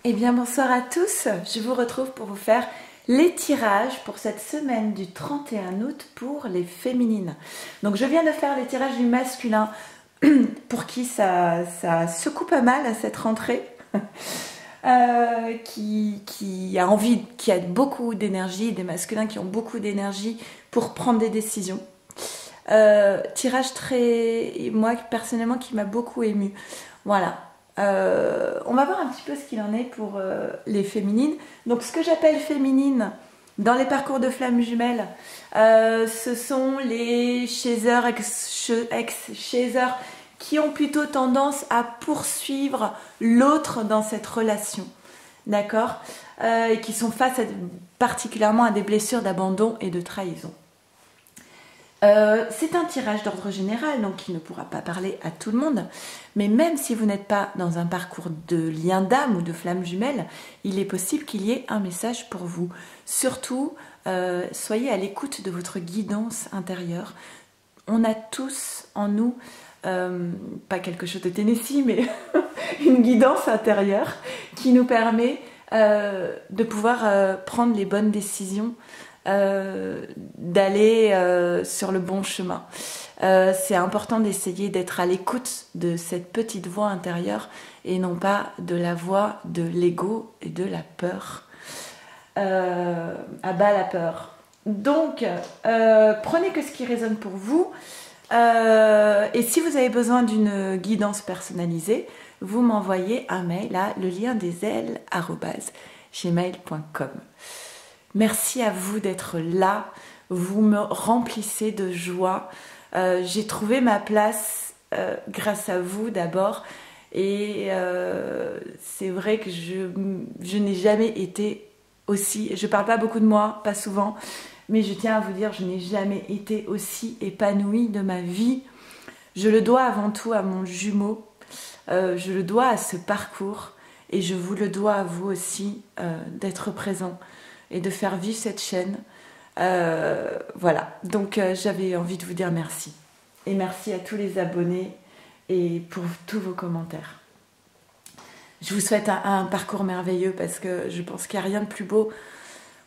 Eh bien bonsoir à tous, je vous retrouve pour vous faire les tirages pour cette semaine du 31 août pour les féminines. Donc je viens de faire les tirages du masculin pour qui ça secoue pas mal à cette rentrée, qui a envie, qui a beaucoup d'énergie, des masculins qui ont beaucoup d'énergie pour prendre des décisions. Tirage très, moi personnellement, qui m'a beaucoup émue. Voilà. On va voir un petit peu ce qu'il en est pour les féminines. Donc ce que j'appelle féminines dans les parcours de flammes jumelles, ce sont les chasers, ex-chasers qui ont plutôt tendance à poursuivre l'autre dans cette relation. D'accord, et qui sont face particulièrement à des blessures d'abandon et de trahison. C'est un tirage d'ordre général, donc qui ne pourra pas parler à tout le monde, mais même si vous n'êtes pas dans un parcours de lien d'âme ou de flamme jumelle, il est possible qu'il y ait un message pour vous. Surtout, soyez à l'écoute de votre guidance intérieure. On a tous en nous, pas quelque chose de Tennessee, mais une guidance intérieure qui nous permet de pouvoir prendre les bonnes décisions, d'aller sur le bon chemin. C'est important d'essayer d'être à l'écoute de cette petite voix intérieure et non pas de la voix de l'ego et de la peur. À bas la peur. Donc, prenez que ce qui résonne pour vous. Et si vous avez besoin d'une guidance personnalisée, vous m'envoyez un mail à leliendesailes@gmail.com. Merci à vous d'être là, vous me remplissez de joie. J'ai trouvé ma place grâce à vous d'abord, et c'est vrai que je n'ai jamais été aussi, je parle pas beaucoup de moi, pas souvent, mais je tiens à vous dire, je n'ai jamais été aussi épanouie de ma vie. Je le dois avant tout à mon jumeau, je le dois à ce parcours, et je vous le dois à vous aussi d'être présent et de faire vivre cette chaîne. Voilà, donc j'avais envie de vous dire merci. Et merci à tous les abonnés et pour tous vos commentaires. Je vous souhaite un parcours merveilleux parce que je pense qu'il n'y a rien de plus beau.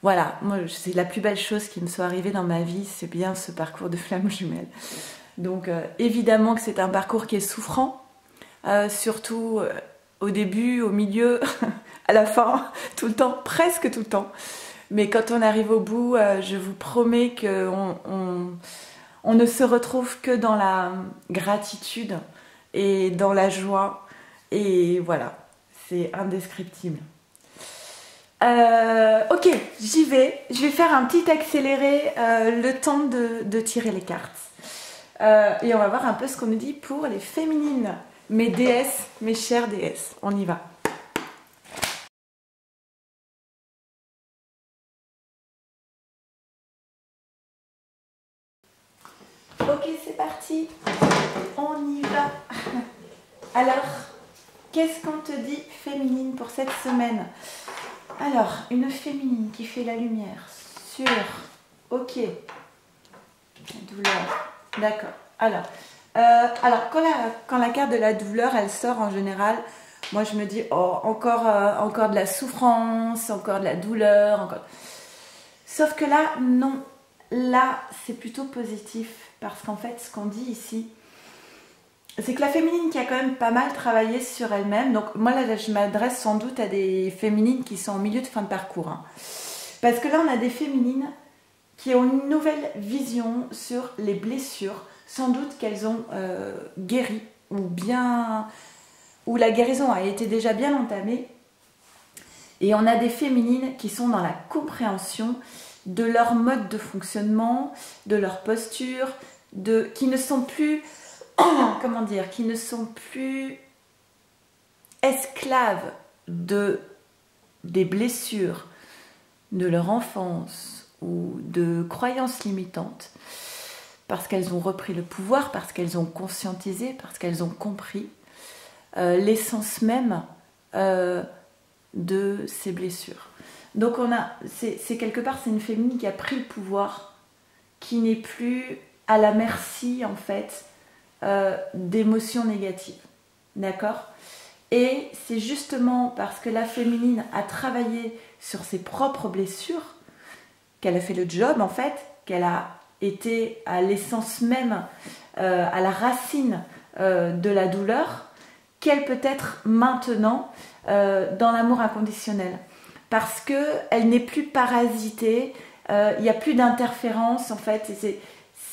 Voilà, moi c'est la plus belle chose qui me soit arrivée dans ma vie, c'est bien ce parcours de flamme jumelle. Donc évidemment que c'est un parcours qui est souffrant, surtout au début, au milieu, à la fin, tout le temps, presque tout le temps. Mais quand on arrive au bout, je vous promets qu'on on ne se retrouve que dans la gratitude et dans la joie. Et voilà, c'est indescriptible. Ok, j'y vais. Je vais faire un petit accéléré, le temps de tirer les cartes. Et on va voir un peu ce qu'on nous dit pour les féminines. Mes déesses, mes chères déesses. On y va. Ok, c'est parti, on y va. Alors, qu'est-ce qu'on te dit féminine pour cette semaine? Alors, une féminine qui fait la lumière sur, ok, la douleur, d'accord. Alors quand la carte de la douleur, elle sort en général, moi je me dis, oh, encore de la souffrance, encore de la douleur, encore... Sauf que là, non. Là, c'est plutôt positif parce qu'en fait, ce qu'on dit ici, c'est que la féminine qui a quand même pas mal travaillé sur elle-même, donc moi là, je m'adresse sans doute à des féminines qui sont en milieu de fin de parcours, hein. Parce que là, on a des féminines qui ont une nouvelle vision sur les blessures, sans doute qu'elles ont guéri, ou la guérison a été déjà bien entamée, et on a des féminines qui sont dans la compréhension de leur mode de fonctionnement, de leur posture, qui ne sont plus, comment dire, qui ne sont plus esclaves des blessures de leur enfance ou de croyances limitantes, parce qu'elles ont repris le pouvoir, parce qu'elles ont conscientisé, parce qu'elles ont compris l'essence même de ces blessures. Donc c'est quelque part, c'est une féminine qui a pris le pouvoir, qui n'est plus à la merci en fait d'émotions négatives, d'accord? Et c'est justement parce que la féminine a travaillé sur ses propres blessures qu'elle a fait le job en fait, qu'elle a été à l'essence même, à la racine de la douleur, qu'elle peut être maintenant dans l'amour inconditionnel. Parce qu'elle n'est plus parasitée, il n'y a plus d'interférence en fait.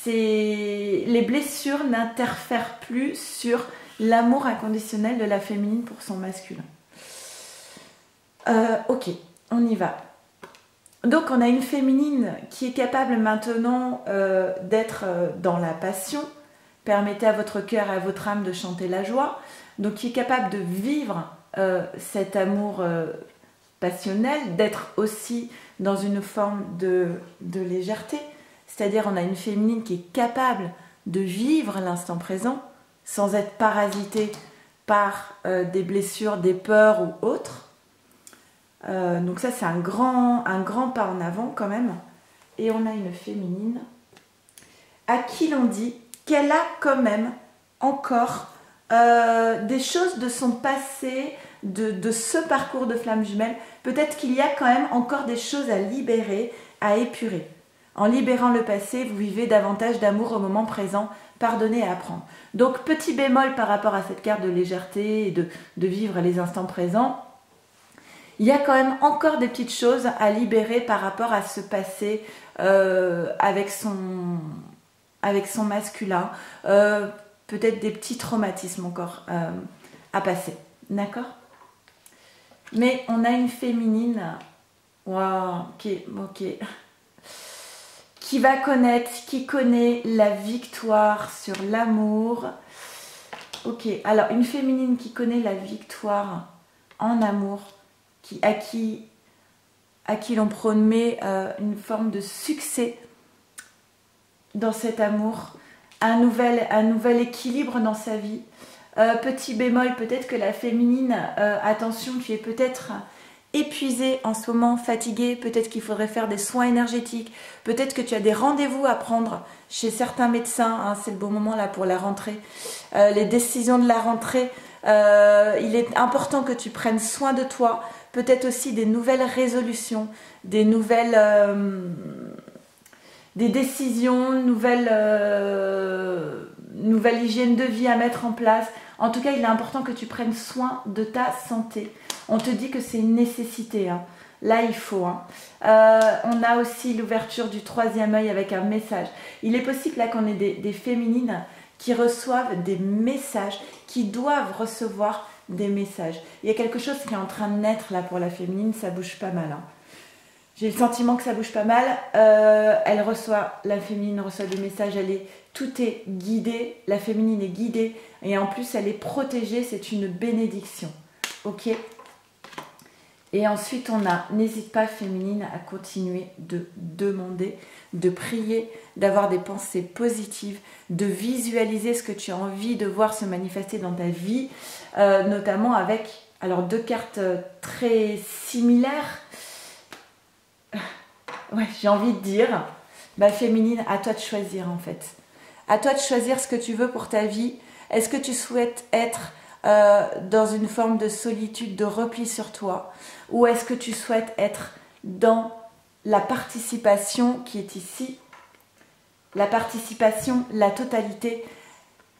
Les blessures n'interfèrent plus sur l'amour inconditionnel de la féminine pour son masculin. Ok, on y va. Donc on a une féminine qui est capable maintenant d'être dans la passion. Permettez à votre cœur et à votre âme de chanter la joie. Donc qui est capable de vivre cet amour passionnel, d'être aussi dans une forme de légèreté. C'est-à-dire on a une féminine qui est capable de vivre l'instant présent sans être parasitée par des blessures, des peurs ou autres. Donc ça c'est un grand pas en avant quand même. Et on a une féminine à qui l'on dit qu'elle a quand même encore des choses de son passé, de ce parcours de flamme jumelle. Peut-être qu'il y a quand même encore des choses à libérer, à épurer. En libérant le passé, vous vivez davantage d'amour au moment présent, pardonner et apprendre. Donc petit bémol par rapport à cette carte de légèreté et de vivre les instants présents. Il y a quand même encore des petites choses à libérer par rapport à ce passé avec son masculin. Peut-être des petits traumatismes encore à passer. D'accord? Mais on a une féminine wow, qui va connaître, qui connaît la victoire sur l'amour. Ok, alors une féminine qui connaît la victoire en amour, à qui l'on promet une forme de succès dans cet amour, un nouvel équilibre dans sa vie. Petit bémol, peut-être que la féminine, attention, tu es peut-être épuisée en ce moment, fatiguée, peut-être qu'il faudrait faire des soins énergétiques, peut-être que tu as des rendez-vous à prendre chez certains médecins, hein, c'est le bon moment là pour la rentrée, les décisions de la rentrée, il est important que tu prennes soin de toi, peut-être aussi des nouvelles résolutions, des décisions, nouvelle hygiène de vie à mettre en place. En tout cas, il est important que tu prennes soin de ta santé. On te dit que c'est une nécessité. Hein. Là, il faut. Hein. On a aussi l'ouverture du troisième œil avec un message. Il est possible là qu'on ait des féminines qui reçoivent des messages, qui doivent recevoir des messages. Il y a quelque chose qui est en train de naître là pour la féminine, ça bouge pas mal. Hein. J'ai le sentiment que ça bouge pas mal. La féminine reçoit des messages, tout est guidé, la féminine est guidée et en plus elle est protégée, c'est une bénédiction. Ok? Et ensuite on a, n'hésite pas féminine à continuer de demander, de prier, d'avoir des pensées positives, de visualiser ce que tu as envie de voir se manifester dans ta vie, notamment avec deux cartes très similaires. Ouais, j'ai envie de dire, féminine, à toi de choisir en fait. À toi de choisir ce que tu veux pour ta vie. Est-ce que tu souhaites être dans une forme de solitude, de repli sur toi? Ou est-ce que tu souhaites être dans la participation qui est ici? La participation, la totalité.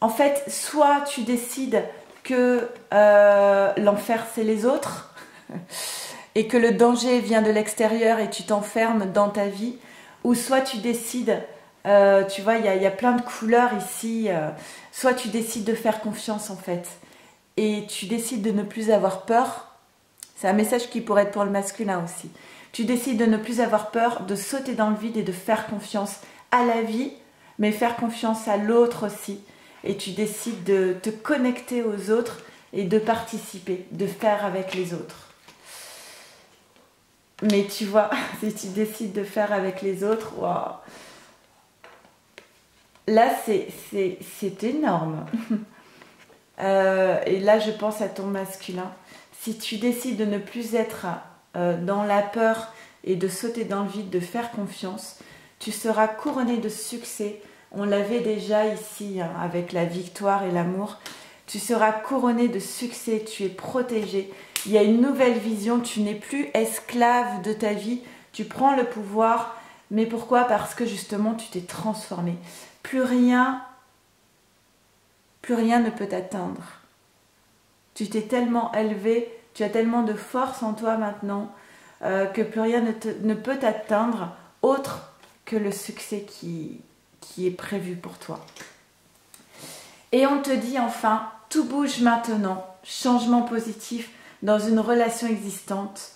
En fait, soit tu décides que l'enfer c'est les autres et que le danger vient de l'extérieur et tu t'enfermes dans ta vie, ou soit tu décides, tu vois, il y a plein de couleurs ici, soit tu décides de faire confiance en fait, et tu décides de ne plus avoir peur, c'est un message qui pourrait être pour le masculin aussi, tu décides de ne plus avoir peur, de sauter dans le vide et de faire confiance à la vie, mais faire confiance à l'autre aussi, et tu décides de te connecter aux autres et de participer, de faire avec les autres. Mais tu vois, si tu décides de faire avec les autres, waouh, là c'est énorme. Et là je pense à ton masculin. Si tu décides de ne plus être dans la peur et de sauter dans le vide, de faire confiance, tu seras couronné de succès. On l'avait déjà ici hein, avec la victoire et l'amour. Tu seras couronné de succès, tu es protégé. Il y a une nouvelle vision, tu n'es plus esclave de ta vie. Tu prends le pouvoir. Mais pourquoi? Parce que justement, tu t'es transformé. Plus rien ne peut t'atteindre. Tu t'es tellement élevé, tu as tellement de force en toi maintenant que plus rien ne peut t'atteindre autre que le succès qui est prévu pour toi. Et on te dit enfin, tout bouge maintenant, changement positif dans une relation existante,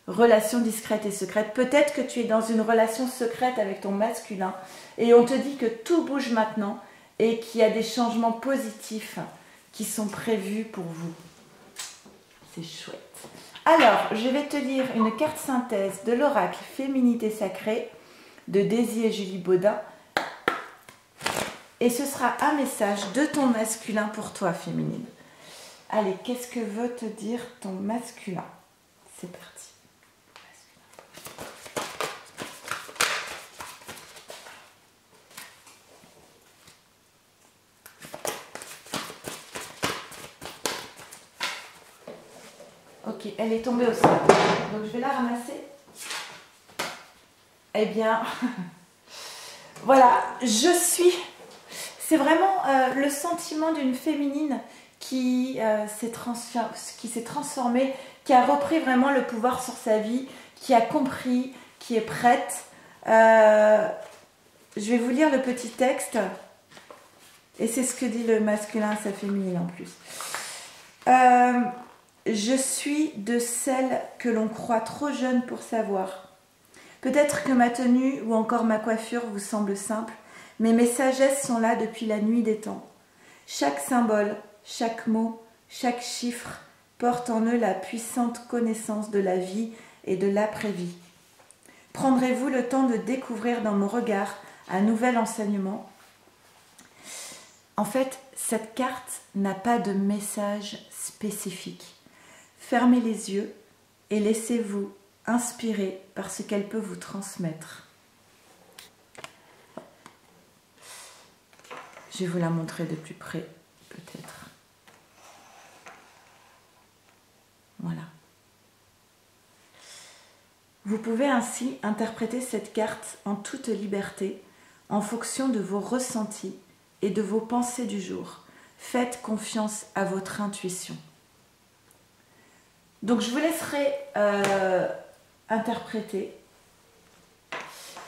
relation discrète et secrète. Peut-être que tu es dans une relation secrète avec ton masculin et on te dit que tout bouge maintenant et qu'il y a des changements positifs qui sont prévus pour vous. C'est chouette. Alors, je vais te lire une carte synthèse de l'oracle Féminité Sacrée de Daisy et Julie Baudin. Et ce sera un message de ton masculin pour toi, féminine. Allez, qu'est-ce que veut te dire ton masculin? C'est parti. Ok, elle est tombée au sol. Donc je vais la ramasser. Eh bien, voilà, je suis... C'est vraiment le sentiment d'une féminine qui s'est transformée, qui a repris vraiment le pouvoir sur sa vie, qui a compris, qui est prête. Je vais vous lire le petit texte. Et c'est ce que dit le masculin à sa féminine en plus. Je suis de celle que l'on croit trop jeune pour savoir. Peut-être que ma tenue ou encore ma coiffure vous semble simple, mais mes sagesses sont là depuis la nuit des temps. Chaque symbole, chaque mot, chaque chiffre porte en eux la puissante connaissance de la vie et de l'après-vie. Prendrez-vous le temps de découvrir dans mon regard un nouvel enseignement? En fait, cette carte n'a pas de message spécifique. Fermez les yeux et laissez-vous inspirer par ce qu'elle peut vous transmettre. Je vais vous la montrer de plus près, peut-être. Voilà. Vous pouvez ainsi interpréter cette carte en toute liberté, en fonction de vos ressentis et de vos pensées du jour. Faites confiance à votre intuition. Donc je vous laisserai interpréter.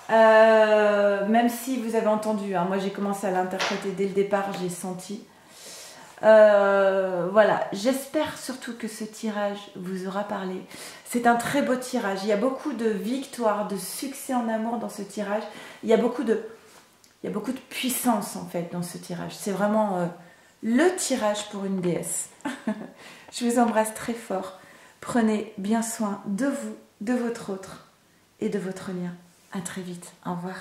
Même si vous avez entendu, hein, moi j'ai commencé à l'interpréter dès le départ, j'ai senti. Voilà, j'espère surtout que ce tirage vous aura parlé. C'est un très beau tirage, il y a beaucoup de victoires, de succès en amour dans ce tirage. Il y a beaucoup de puissance en fait dans ce tirage. C'est vraiment le tirage pour une déesse. Je vous embrasse très fort. Prenez bien soin de vous, de votre autre et de votre lien. À très vite. Au revoir.